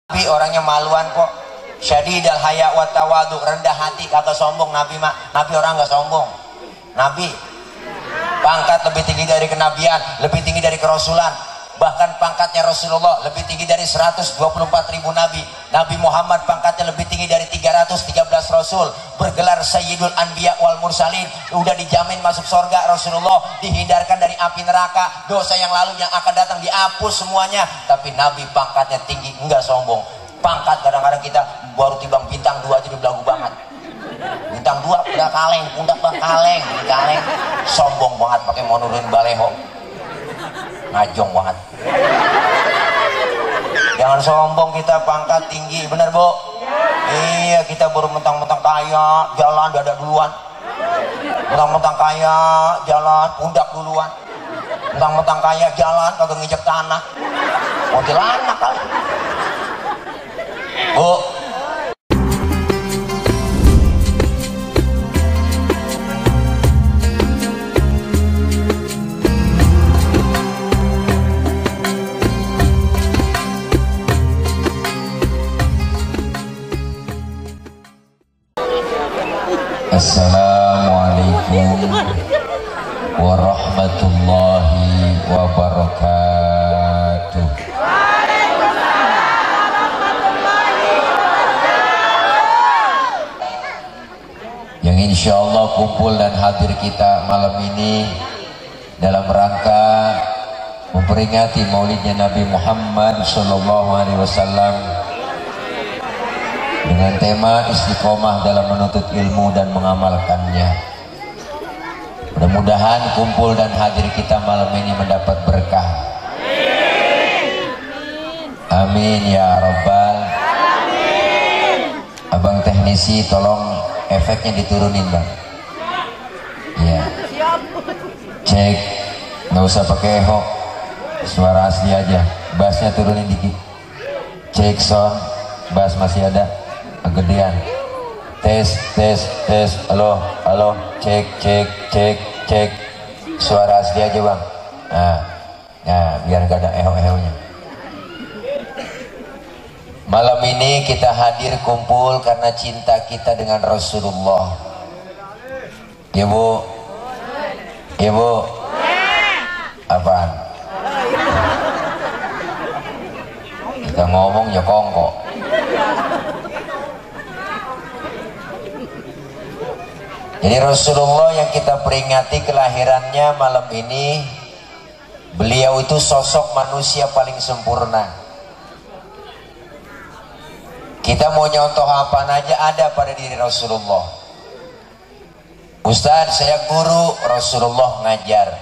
Nabi orangnya maluan kok. Syadidal haya wa tawadu, rendah hati, kagak sombong Nabi mah. Nabi orang nggak sombong. Nabi pangkat lebih tinggi dari kenabian, lebih tinggi dari kerasulan. Bahkan pangkatnya Rasulullah lebih tinggi dari 124.000 nabi. Nabi Muhammad pangkatnya lebih tinggi dari 313 rasul. Bergelar Sayyidul Anbiya wal Mursalin. Udah dijamin masuk surga Rasulullah, dihindarkan dari api neraka. Dosa yang lalu yang akan datang dihapus semuanya. Tapi Nabi pangkatnya tinggi, enggak sombong. Pangkat kadang-kadang kita baru timbang bintang 2 aja udah belagu banget. Bintang 2 udah kaleng, pundak bang kaleng, sombong banget pakai mau nurunin baleho. Ngajong banget. Jangan sombong, kita pangkat tinggi, bener Bu? Iya, kita baru mentang-mentang kaya, jalan dada duluan. Mentang-mentang kaya, jalan pundak duluan. Mentang-mentang kaya, jalan kagak nginjek tanah. Kuntilanak kali. Bu, Assalamualaikum warahmatullahi wabarakatuh. Yang insya Allah kumpul dan hadir kita malam ini dalam rangka memperingati maulidnya Nabi Muhammad SAW dengan tema istiqomah dalam menuntut ilmu dan mengamalkannya. Mudah-mudahan kumpul dan hadir kita malam ini mendapat berkah. Amin ya Rabbal. Abang teknisi tolong efeknya diturunin bang. Ya. Cek, nggak usah pakai echo, suara asli aja. Bassnya turunin dikit. Cek sound, bass masih ada. Kegedean. Tes, halo, cek, suara asli aja bang. Nah, biar gak ada eho-ehonya. Malam ini kita hadir kumpul karena cinta kita dengan Rasulullah. Ya Bu? Ya Bu? Apaan? Kita ngomong ya kongko. Jadi Rasulullah yang kita peringati kelahirannya malam ini, beliau itu sosok manusia paling sempurna. Kita mau nyontoh apa aja ada pada diri Rasulullah. Ustaz, saya guru, Rasulullah ngajar.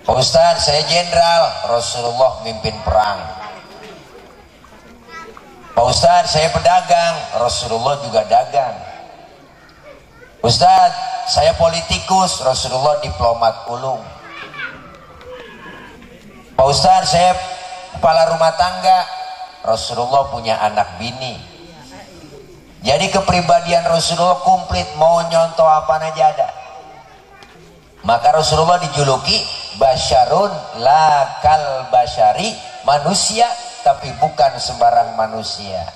Ustaz, saya jenderal, Rasulullah mimpin perang. Pak Ustaz, saya pedagang, Rasulullah juga dagang. Ustaz, saya politikus, Rasulullah diplomat ulung. Pak Ustaz, saya kepala rumah tangga, Rasulullah punya anak bini. Jadi kepribadian Rasulullah komplit, mau nyontoh apa aja ada. Maka Rasulullah dijuluki basyarun la kal basyari, manusia tapi bukan sembarang manusia.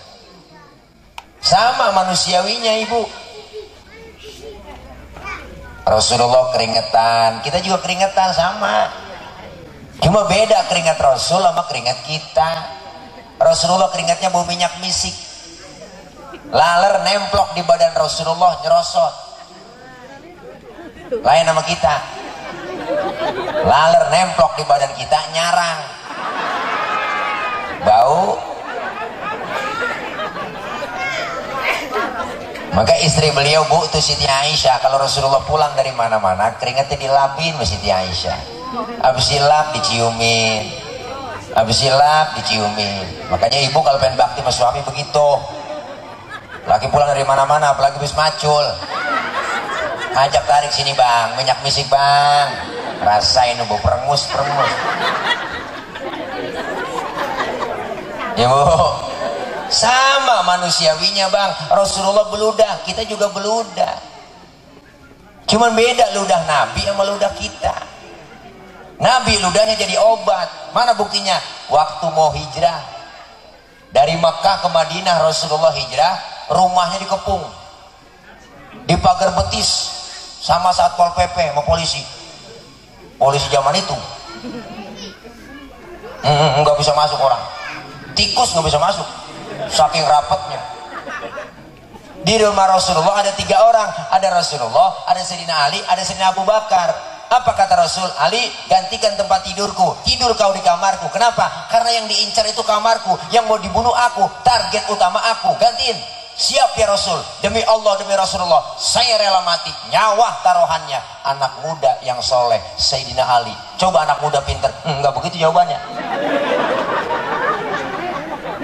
Sama manusiawinya Ibu. Rasulullah keringetan, kita juga keringetan sama. Cuma beda keringat Rasul sama keringat kita. Rasulullah keringatnya bau minyak misik. Laler nemplok di badan Rasulullah nyerosot. Lain sama kita. Laler nemplok di badan kita nyarang. Bau. Maka istri beliau Bu itu Siti Aisyah, kalau Rasulullah pulang dari mana-mana keringatnya dilapin sama Siti Aisyah. Habis silap diciumin, habis silap diciumin. Makanya ibu kalau pengen bakti sama suami begitu. Laki pulang dari mana-mana apalagi habis macul, ajak tarik sini bang, minyak misik bang, rasain Bu, perengus. Ya Bu, sama manusiawinya bang. Rasulullah beludah, kita juga beludah. Cuman beda ludah Nabi sama ludah kita. Nabi ludahnya jadi obat. Mana buktinya? Waktu mau hijrah Dari Makkah ke Madinah Rasulullah hijrah, rumahnya dikepung, dipagar betis sama Satpol PP sama polisi zaman itu. Nggak bisa masuk orang, tikus nggak bisa masuk saking rapatnya. Di rumah Rasulullah ada 3 orang, ada Rasulullah, ada Sayyidina Ali, ada Sayyidina Abu Bakar. Apa kata Rasul? Ali, gantikan tempat tidurku, tidur kau di kamarku. Kenapa? Karena yang diincar itu kamarku, yang mau dibunuh aku, target utama aku. Gantiin. Siap ya Rasul, demi Allah, demi Rasulullah, saya rela mati, nyawa taruhannya. Anak muda yang soleh, Sayyidina Ali. Coba anak muda pinter, enggak begitu jawabannya.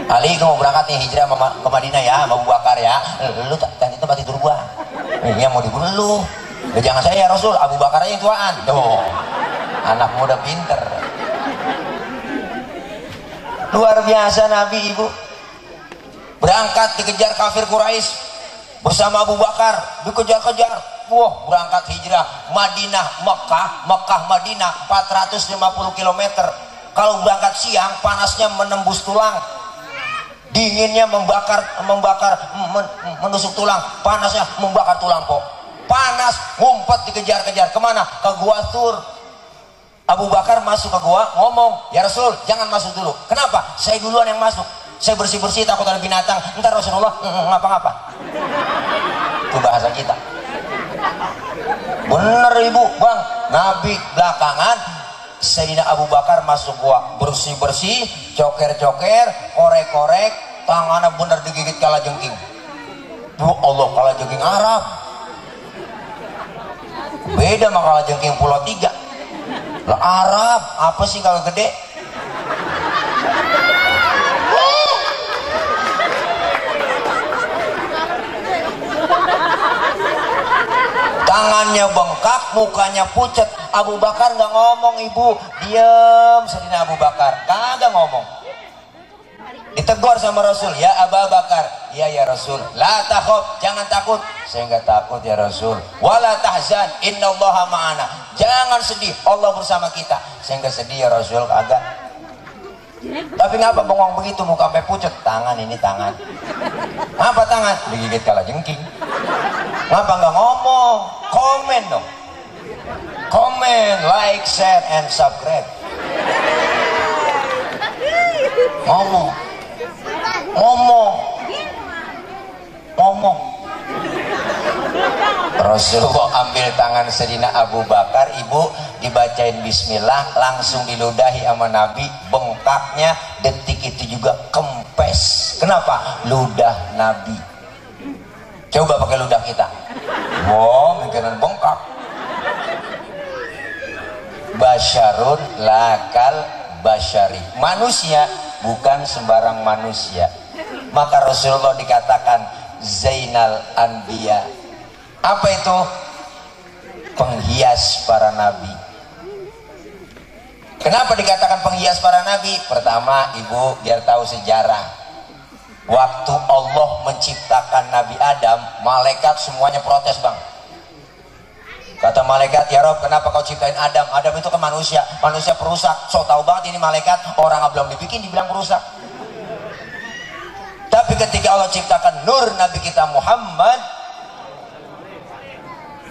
Ali, kamu berangkat nih hijrah ke Madinah ya, sama Abu Bakar ya. Lu ganti tempat tidur gua, yang mau dibunuh lu. Jangan saya ya Rasul, Abu Bakar aja yang tuaan. Tuh, anak muda pinter. Luar biasa Nabi, Ibu. Berangkat dikejar kafir Quraisy bersama Abu Bakar, dikejar-kejar. Wah, berangkat hijrah Madinah Mekah, Mekah Madinah 450 km. Kalau berangkat siang panasnya menembus tulang, dinginnya menusuk tulang, panasnya membakar tulang kok. Panas, ngumpet dikejar-kejar kemana? Ke Gua Thur. Abu Bakar masuk ke gua, ngomong, ya Rasul jangan masuk dulu. Kenapa? Saya duluan yang masuk, saya bersih-bersih takut ada binatang. Ntar Rasulullah ngapa-ngapa. Itu bahasa kita. Bener Ibu, Bang. Nabi belakangan, Sayyidina Abu Bakar masuk gua, bersih-bersih, coker-coker, korek-korek, tangannya bener digigit kalajengking. Ya Allah, kalajengking Arab beda sama kalajengking Pulau 3. Lah Arab apa sih kalau gede? Tangannya bengkak, mukanya pucat. Abu Bakar nggak ngomong, Ibu. Diam, Sayyidina Abu Bakar kagak ngomong. Ditegur sama Rasul, ya Abu Bakar, ya Rasul, la takhaf, jangan takut. Saya nggak takut ya Rasul. Wala tahzan, innallaha ma'ana. Jangan sedih, Allah bersama kita. Saya nggak sedih ya Rasul, kagak. Tapi ngapa bengong begitu, muka sampai pucat? Tangan ini tangan. Ngapa tangan? Digigit kalajengking. Ngapa nggak ngomong? Komen dong. Komen, like, share, and subscribe. Ngomong. Rasulullah ambil tangan Sayyidina Abu Bakar, Ibu, dibacain bismillah, langsung diludahi sama Nabi. Bengkaknya detik itu juga kempes. Kenapa? Ludah Nabi. Coba pakai ludah kita. Wow, mikirin bengkak. Basyarun lakal basyari. Manusia bukan sembarang manusia. Maka Rasulullah dikatakan Zainal Anbiya. Apa itu? Penghias para nabi. Kenapa dikatakan penghias para nabi? Pertama, Ibu, biar tahu sejarah. Waktu Allah menciptakan Nabi Adam, malaikat semuanya protes, Bang. Kata malaikat, ya Rob, kenapa kau ciptain Adam? Adam itu kan manusia, manusia perusak. So tahu banget ini malaikat, orang belum dibikin dibilang perusak. Tapi ketika Allah ciptakan nur Nabi kita Muhammad,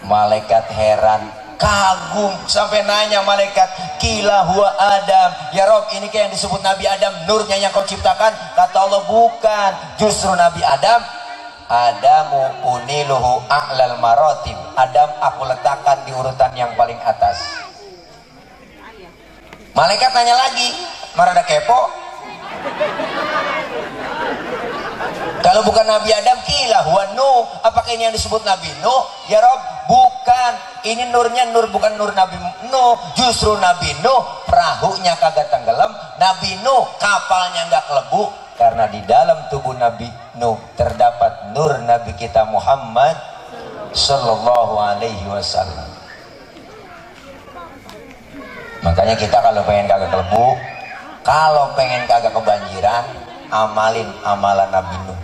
malaikat heran, kagum, sampai nanya malaikat, kila huwa Adam, ya Rob, ini kayak yang disebut Nabi Adam, nurnya yang kau ciptakan? Kata Allah, bukan, justru Nabi Adam, Adamu uniluhu a'lal maratib. Adam aku letakkan di urutan yang paling atas. Malaikat nanya lagi, marada kepo. Kalau bukan Nabi Adam, kila huwa Nuh. Apakah ini yang disebut Nabi Nuh? Ya Rob, bukan. Ini nurnya nur, bukan nur Nabi Nuh. Justru Nabi Nuh perahunya kagak tenggelam, Nabi Nuh kapalnya nggak kelebu, karena di dalam tubuh Nabi Nuh terdapat nur Nabi kita Muhammad Sallallahu Alaihi Wasallam. Makanya kita kalau pengen kagak kelebu, kalau pengen kagak kebanjiran, amalin amalan Nabi Nuh.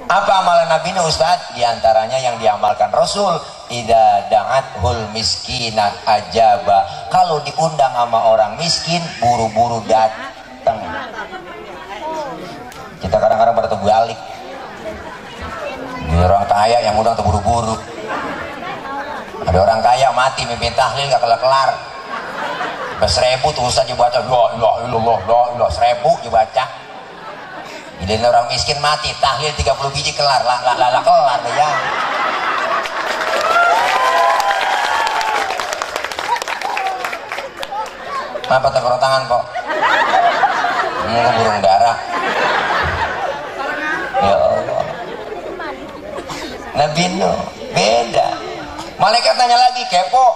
Apa amalan Nabi Nuh, Ustaz? Di antaranya yang diamalkan Rasul, idza da'athul miskina ajaba. Kalau diundang sama orang miskin, buru-buru datang. Kita kadang-kadang pada terbalik. Ini orang kaya yang udang terburu-buru. Ada orang kaya mati mimpin tahlil gak kelar-kelar. 1000 terus aja baca la ilaha illallah, la ilaha 1000 dibaca. Ini orang miskin mati tahlil 30 biji kelar, kelar deh ya. Kenapa tengkorok tangan kok? Burung darah. Ya Allah. Nabi Nuh beda. Malaikat nanya lagi, kepo.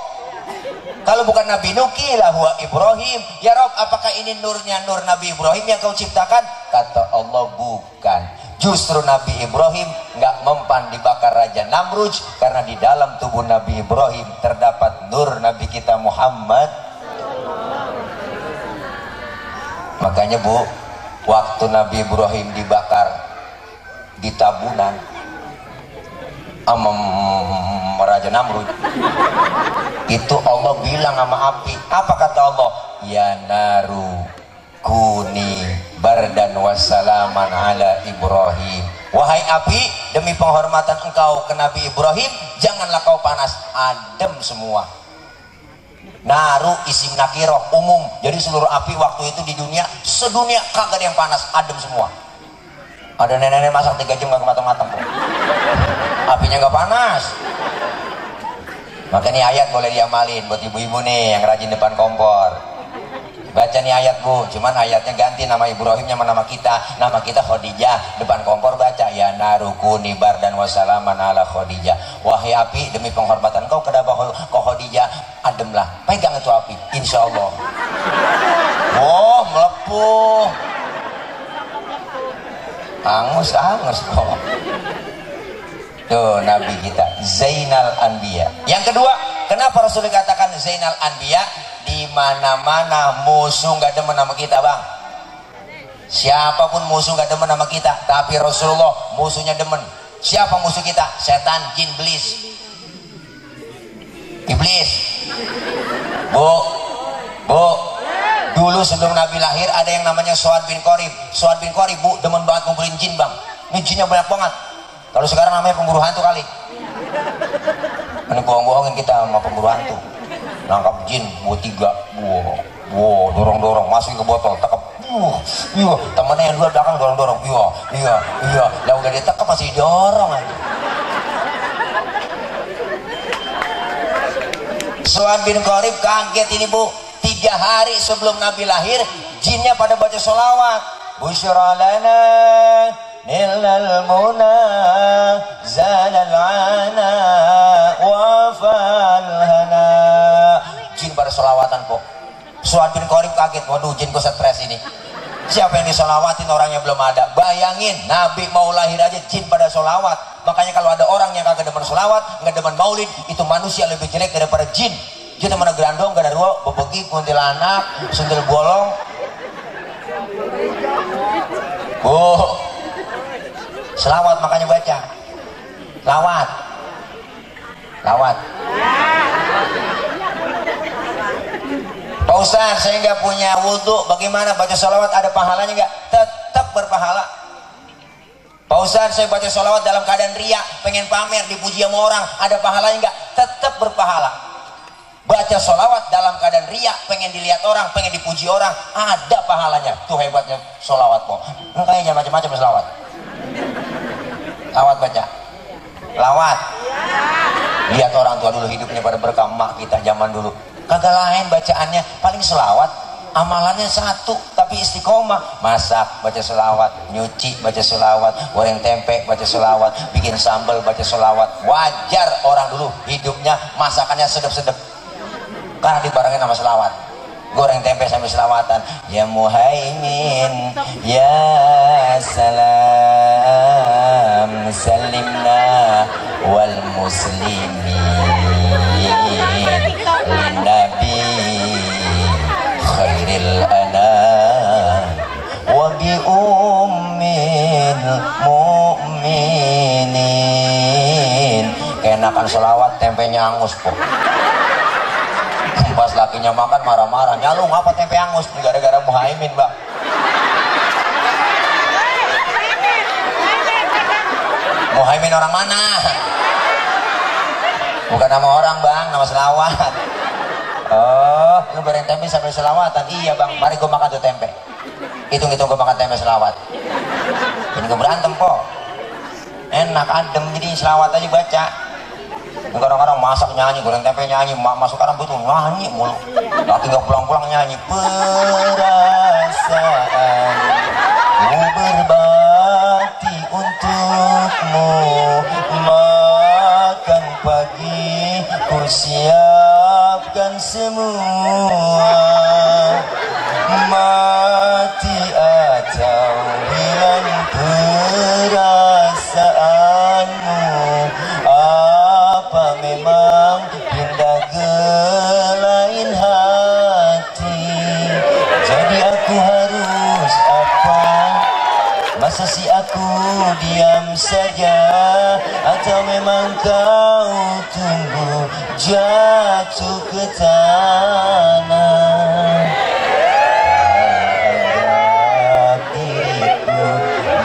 Kalau bukan Nabi Nuh, kila huwa Ibrahim. Ya Rob, apakah ini nurnya nur Nabi Ibrahim yang kau ciptakan? Kata Allah, bukan. Justru Nabi Ibrahim nggak mempan dibakar Raja Namruj, karena di dalam tubuh Nabi Ibrahim terdapat nur Nabi kita Muhammad. Makanya Bu, waktu Nabi Ibrahim dibakar di tabunan sama Raja Namrud, itu Allah bilang sama api, apa kata Allah? Ya naru kuni bardan wassalaman ala Ibrahim. Wahai api, demi penghormatan engkau ke Nabi Ibrahim, janganlah kau panas, adem semua. Naru isim nakiroh umum, jadi seluruh api waktu itu di dunia, sedunia kagak ada yang panas, adem semua. Ada nenek-nenek masak 3 jam gak matang-matang, apinya gak panas. Maka nih ayat boleh diamalin buat ibu-ibu nih yang rajin depan kompor. Baca nih ayat Bu, cuman ayatnya ganti nama Ibrahimnya sama nama kita. Nama kita Khadijah, depan kompor baca ya narukuni bardan wassalaman ala Khadijah. Wahai api, demi penghormatan kau ke Khadijah, ademlah, pegang itu api, insya Allah. Oh, melepuh, angus kok. Tuh Nabi kita Zainal Anbiya. Yang kedua, kenapa Rasul dikatakan Zainal Anbiya? Di mana-mana musuh nggak demen sama kita, Bang. Siapapun musuh nggak demen sama kita, tapi Rasulullah musuhnya demen. Siapa musuh kita? Setan, jin, iblis. Bu, dulu sebelum Nabi lahir ada yang namanya Suad bin Qorib. Suad bin Qorib, Bu, demen banget ngumpulin jin, Bang. Ini jinnya banyak banget. Kalau sekarang namanya pemburu hantu kali. Ini bohong-bohongin kita sama pemburu hantu. Nangkap jin, buat 3, dorong-dorong, masukin ke botol, tekep, temennya yang 2 belakang dorong-dorong, iya, lah udah ditekep masih dorong aja. Suad bin Qorib kaget ini Bu, 3 hari sebelum Nabi lahir, jinnya pada baca sholawat. Busyra lana nilal muna zalal ana wafalhana. Jin pada sholawatan kok. Suad bin Qorib kaget, waduh jin gue stres ini. Siapa yang disolawatin orangnya belum ada. Bayangin Nabi mau lahir aja jin pada sholawat. Makanya kalau ada orang yang kagak demen sholawat, nggak demen maulid, itu manusia lebih jelek daripada jin. Jin mana gerandong, gak ada ruang, bebegi, kuntilanak, sundel bolong. Selawat makanya baca. Lawat. Pak Ustaz, saya nggak punya wudhu, bagaimana baca sholawat ada pahalanya nggak? Tetap berpahala. Pak Ustaz, saya baca sholawat dalam keadaan riya, pengen pamer, dipuji sama orang, ada pahalanya nggak? Tetap berpahala. Baca sholawat dalam keadaan riya, pengen dilihat orang, pengen dipuji orang, ada pahalanya. Tuh hebatnya sholawat kok. Kayaknya macam-macam sholawat. Lawat baca. Lawat. Lihat orang tua dulu hidupnya pada berkah, mak kita zaman dulu. Kagak lain bacaannya, paling selawat. Amalannya satu, tapi istiqomah. Masak, baca selawat. Nyuci, baca selawat. Goreng tempe, baca selawat. Bikin sambal, baca selawat. Wajar orang dulu hidupnya masakannya sedep-sedep, karena dibarengin sama selawat. Goreng tempe sambil selawatan. Ya Muhaimin, ya salam, salimna wal muslimin Nabi khairil anam wa bi ummil mu'minin. Keenakan selawat, tempenya angus kok. Pas lakinya makan marah-marah, nyalung apa tempe angus, gara-gara Muhaimin, Bang. Muhaimin orang mana? Bukan nama orang bang, nama selawat. Oh, lu goreng tempe sambil selawatan? Iya bang, mari gue makan tuh tempe. Hitung-hitung gue makan tempe selawat. Ini gue berantem kok. Enak, adem, jadi selawat aja baca. Kadang-kadang masak nyanyi, goreng tempe nyanyi, masuk orang butuh nyanyi mulu. Laki gak pulang-pulang nyanyi. Perasaan ku berbakti untukmu, makan pagi ku siapkan semua, mati atau hilang perasaanmu, apa memang pindah ke lain hati, jadi aku harus apa? Masa sih aku diam saja, atau memang kau tunggu jatuh ke tanah? Anggap diriku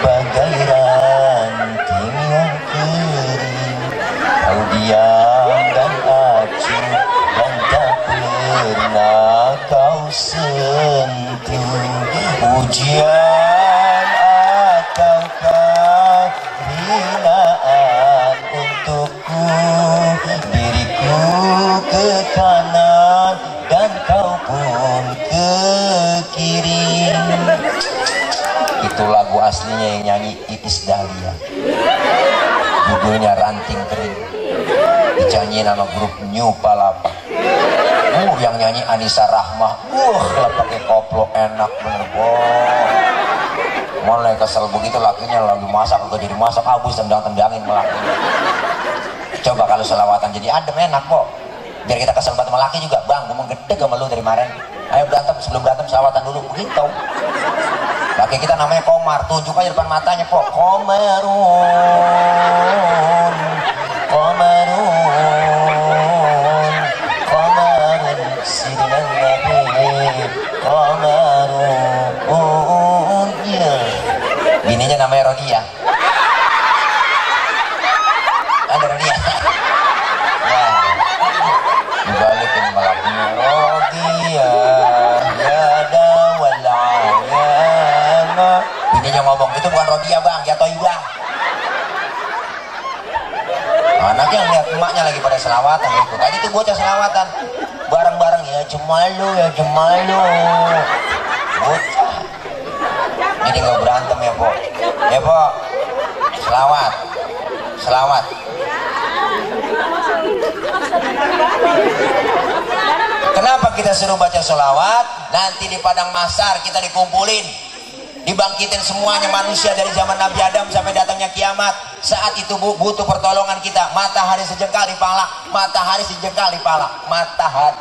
bagai ranting yang kering, kau diam dan acuh dan tak pernah kau sentuh. Ujian ataukah hinaan untukku, diriku ke kanan dan kau pun ke kiri. Itu lagu aslinya yang nyanyi Iis Dahlia, judulnya Ranting Kering, dinyanyiin nama grup New Palapa. Yang nyanyi Anissa Rahmah. Lah pakai koplo enak bener boh. Mulai kesel begitu lakinya lagi masak atau jadi masak, habis tendang-tendangin melakinya. Coba kalau selawatan jadi adem enak kok. Biar kita kesel banget sama laki juga, bang gue mau gede sama lu dari kemarin. Ayo berantem, sebelum berantem selawatan dulu, begitu. Laki kita namanya Komar, tunjuk aja depan matanya kok. Komarun, Komarun, Komarun, sidang nabi, Komarun, yeah. Bininya namanya Rodia. Ada Rodia. Ya. Dibalikin melakunya Rodia, ya dawal ayama. Bininya ngomong, itu bukan Rodia bang, jatuhi bang. Anaknya lihat emaknya lagi pada selawatan gitu. Tadi tuh bocah selawatan bareng-bareng, ya Jemalu, ya Jemalu. Bocah. Jadi nggak berantem ya po, ya po. Selawat, selawat. Kenapa kita suruh baca selawat? Nanti di padang mahsyar kita dikumpulin, dibangkitin semuanya manusia dari zaman Nabi Adam sampai datangnya kiamat. Saat itu butuh pertolongan kita. Matahari sejengkal di pala, matahari sejengkal di pala, matahari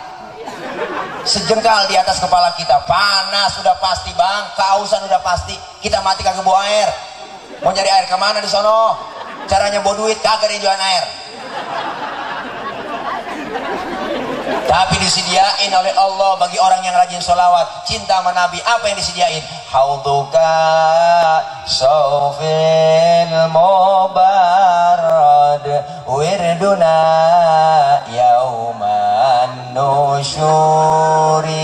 sejengkal di atas kepala kita. Panas sudah pasti bang, kehausan sudah pasti. Kita mati kagak bawa air. Mau nyari air kemana di sono? Caranya bawa duit, kagak dijual air. Tapi disediain oleh Allah bagi orang yang rajin sholawat, cinta sama Nabi. Apa yang disediain? Hauduka sawfil mubarad wirduna yauman nusyuri.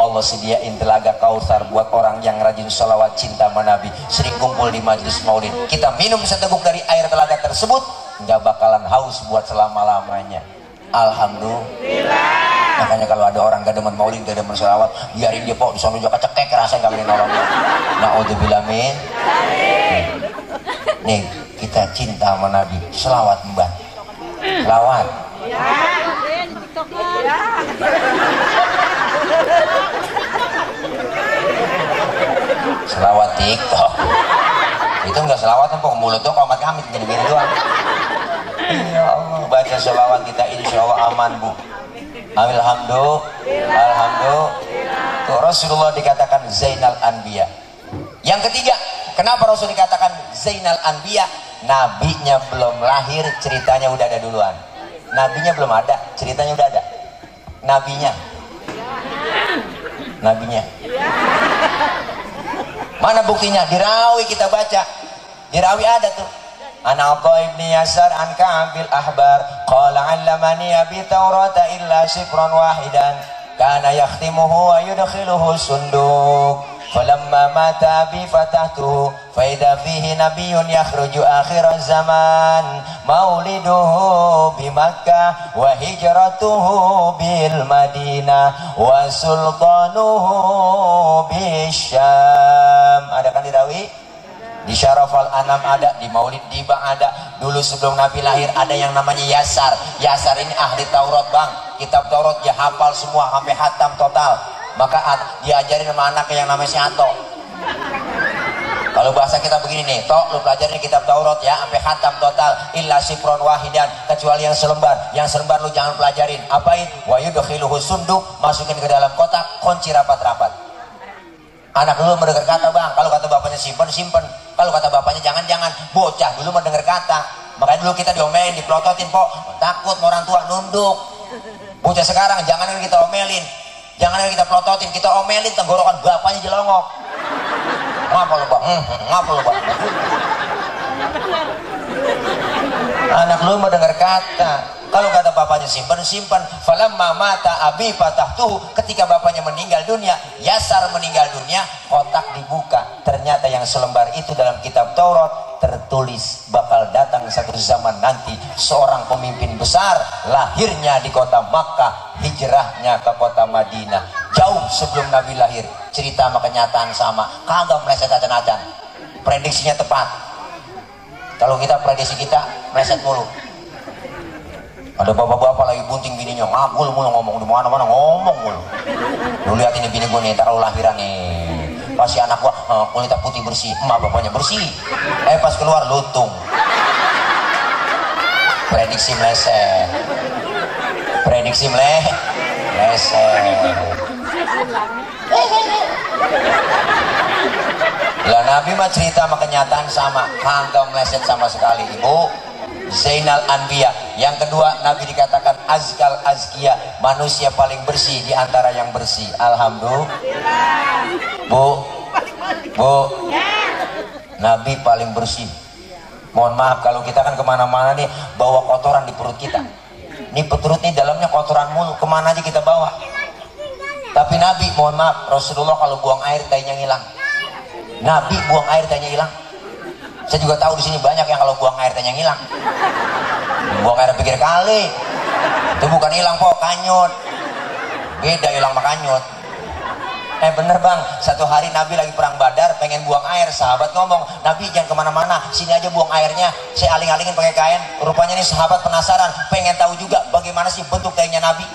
Allah sediain telaga Kautsar buat orang yang rajin sholawat, cinta sama Nabi, sering kumpul di majelis maulid. Kita minum seteguk dari air telaga tersebut, nggak bakalan haus buat selama-lamanya. Alhamdulillah. Makanya kalau ada orang gak demen maulid, gak demen sholawat, biarin dia po, di sana juga kecekek rasanya gak boleh nolongnya. Na'udzubillah min. Nih kita cinta sama Nabi, sholawat mbak, sholawat. Selawat TikTok itu enggak selawatan kok, mulut tuh komat kamit gini-gini doang. Ya Allah, baca selawat kita insya Allah aman bu. Alhamdulillah. Tuh Rasulullah dikatakan Zainal Anbiya. Yang ketiga, kenapa Rasul dikatakan Zainal Anbiya? Nabinya belum lahir, ceritanya udah ada duluan. Nabinya belum ada, ceritanya udah ada. Nabinya. Mana buktinya? Di Rawi kita baca. Di Rawi ada tuh. Ana Atha ibn Yasar an Ka'bil Ahbar qala 'allamani abi Taurata illa shifran wahidan kana yakhtimuhu wa yudkhiluhu sunduq falamma mata abi fatahtuhu fa idza fihi nabiyyun yakhruju akhir zaman mauliduhu bi Makkah wa hijratuhu bil Madinah wa sultanuhu bi Syam. Ada kan di Rawi? Di Syarafal Anam ada, di Maulid Diba ada. Dulu sebelum Nabi lahir ada yang namanya Yasar. Yasar ini ahli Taurat bang, kitab Taurat dia hafal semua sampai hatam total. Maka diajarin sama anaknya yang namanya si Ato. Kalau bahasa kita begini nih, Tok lu pelajarin kitab Taurat ya sampai hatam total. Illa sifron wahidan, kecuali yang selembar. Yang selembar lu jangan pelajarin. Apain? Wa yudkhiluhu sunduk, masukin ke dalam kotak, kunci rapat-rapat. Anak dulu mendengar kata bang, kalau kata bapaknya simpen, simpen. Kalau kata bapaknya jangan-jangan. Bocah dulu mendengar kata. Makanya dulu kita diomelin, dipelototin kok. Takut orang tua nunduk. Bocah sekarang jangan kita omelin, jangan kita pelototin, kita omelin tenggorokan bapaknya jelongok. Ngapa lu bang? Ngapa lu bang? Anak dulu mendengar kata. Kalau kata bapaknya simpan, simpan. Falamma mata abi fatahtuhu, ketika bapaknya meninggal dunia, Yasar meninggal dunia, kotak dibuka. Ternyata yang selembar itu dalam kitab Taurat tertulis bakal datang satu zaman nanti seorang pemimpin besar, lahirnya di kota Makkah, hijrahnya ke kota Madinah. Jauh sebelum Nabi lahir. Cerita sama kenyataan sama, kagak meleset acan-acan. Prediksinya tepat. Kalau kita prediksi kita meleset mulu. Ada bapak-bapak lagi bunting bininya, ngagul mulu ngomong di mana-mana ngomong mulu. Lu lihat ini bini gue nih, taruh lahiran nih. Pasti anak gua kulitnya putih bersih, emak bapaknya bersih. Pas keluar lutung. Prediksi meleset. Prediksi meleset. Lah Nabi mah cerita sama kenyataan sama, kagak meleset sama sekali ibu. Zainal Anbiya. Yang kedua Nabi dikatakan azkal azkiya, manusia paling bersih di antara yang bersih. Alhamdulillah. Bu, Nabi paling bersih. Mohon maaf kalau kita kan kemana-mana nih bawa kotoran di perut kita. Ini perut nih dalamnya kotoran mulu, kemana aja kita bawa. Tapi Nabi, mohon maaf, Rasulullah kalau buang air tainya hilang. Nabi buang air tainya hilang. Saya juga tahu di sini banyak yang kalau buang air tanya hilang. Buang air pikir kali. Itu bukan hilang kok, kanyut. Beda hilang sama kanyut. Bener bang, satu hari Nabi lagi perang Badar, pengen buang air. Sahabat ngomong, Nabi jangan kemana-mana, sini aja buang airnya. Saya aling-alingin pakai kain. Rupanya nih sahabat penasaran, pengen tahu juga bagaimana sih bentuk tainya Nabi.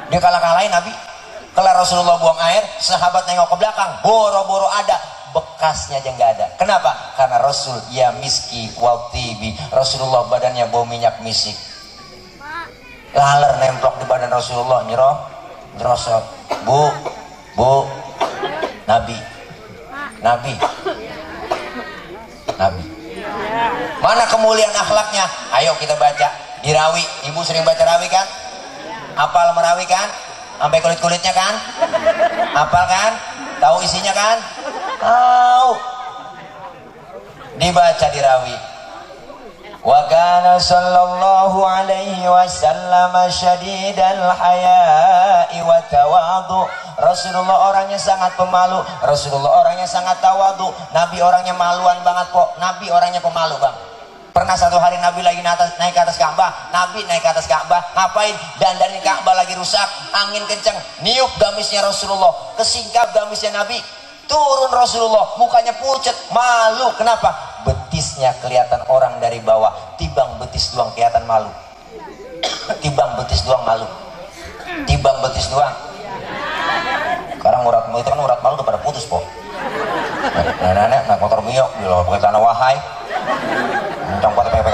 Dia kalah-kalahin Nabi. Kelar Rasulullah buang air, sahabat nengok ke belakang, boro-boro ada. Bekasnya aja nggak ada. Kenapa? Karena Rasul ya miski wal tibi. Rasulullah badannya bau minyak misik. Laler nemplok di badan Rasulullah, nyerosot. Bu, Nabi. Mana kemuliaan akhlaknya? Ayo kita baca di Rawi. Ibu sering baca Rawi kan? Hafal Merawi kan? Sampai kulit-kulitnya kan? Hafal kan? Tahu isinya kan? Tahu. Dibaca di Rawi. Wa kana sallallahu alaihi wasallam syadidal haya'i wa tawadu. Rasulullah orangnya sangat pemalu, Rasulullah orangnya sangat tawadu. Nabi orangnya maluan banget kok. Nabi orangnya pemalu bang. Pernah satu hari Nabi lagi naik ke atas Ka'bah. Nabi naik ke atas Ka'bah, ngapain? Dandanin Ka'bah lagi rusak, angin kenceng, niup gamisnya Rasulullah, kesingkap gamisnya Nabi. Turun Rasulullah, mukanya pucet, malu. Kenapa? Betisnya kelihatan orang dari bawah. Timbang betis doang kelihatan malu. Timbang betis doang malu. Timbang betis doang. Sekarang urat malu itu kan urat malu udah pada putus kok. Nenek naik motor Mio, pakai celana wahai. Congkot pakai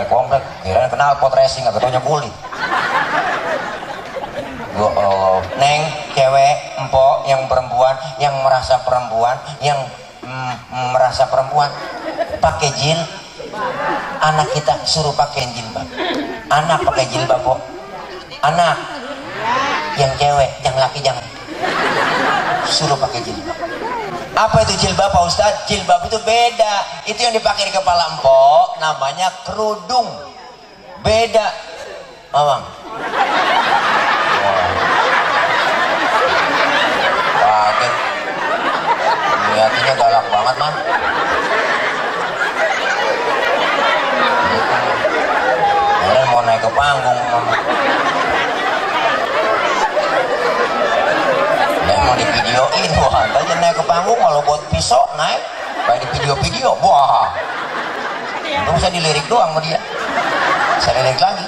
komplek. Kirain kenal pot racing, agak taunya kulit. Neng, cewek, empok, yang perempuan, yang merasa perempuan, pakai jil. Anak kita suruh pakai jilbab. Anak pakai jilbab kok. Anak yang cewek, yang laki jangan. Suruh pakai jilbab. Apa itu jilbab Pak Ustadz? Jilbab itu beda. Itu yang dipakai di kepala empok namanya kerudung. Beda. Mamang. Kaget. Lihatnya galak banget, Mam. Kalian mau naik ke panggung, Mam. Mau di videoin, wah, tadi naik ke panggung malah buat pisau naik, kayak di video-video, wah, itu bisa dilirik doang sama dia, saya lirik lagi,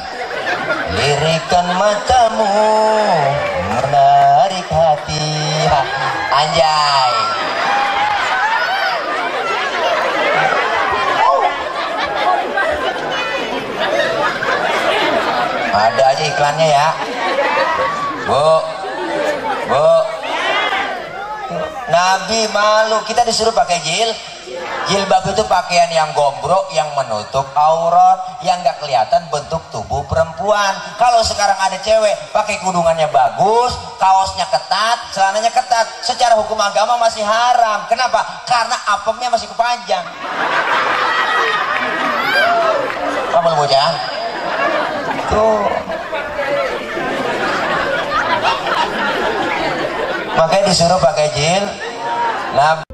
lirikan matamu menarik hati, anjay, ada aja iklannya ya, Bu. Nabi malu, kita disuruh pakai jilbab itu pakaian yang gombrok, yang menutup aurat, yang gak kelihatan bentuk tubuh perempuan. Kalau sekarang ada cewek pakai kudungannya bagus, kaosnya ketat, celananya ketat, secara hukum agama masih haram. Kenapa? Karena apemnya masih kepanjang. Apa lu bocah? Tuh. Makanya disuruh pakai jilbab.